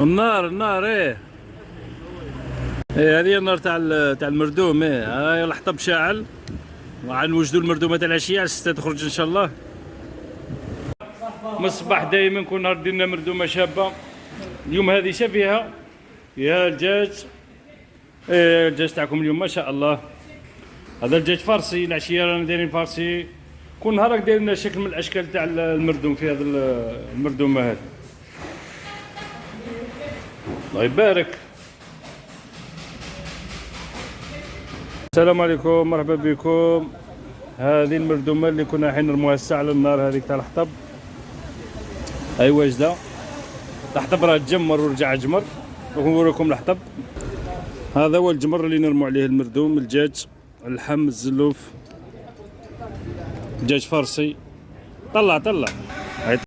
النار ايه. ايه هذه النار تاع المردوم. ايه هاي الحطب شاعل، وغنوجدوا المردومه تاع العشيه على 6 تخرج ان شاء الله. من الصباح دائما كل نهار ديرنا مردومه شابه. اليوم هذه فيها الدجاج. ايه الدجاج تاعكم اليوم ما شاء الله. هذا الدجاج فارسي، العشيه رانا دايرين فارسي. كل نهار داير لنا شكل من الاشكال تاع المردوم في هذا المردومه هذه. الله يبارك. السلام عليكم، مرحبا بكم. هذه المردومه اللي كنا حين نرموها الساعه على النار، هذيك تاع الحطب هاي واجده. الحطب راه تجمر ورجع جمر، ونوريكم الحطب. هذا هو الجمر اللي نرمو عليه المردوم، الدجاج، اللحم، الزلوف، دجاج فارسي. طلع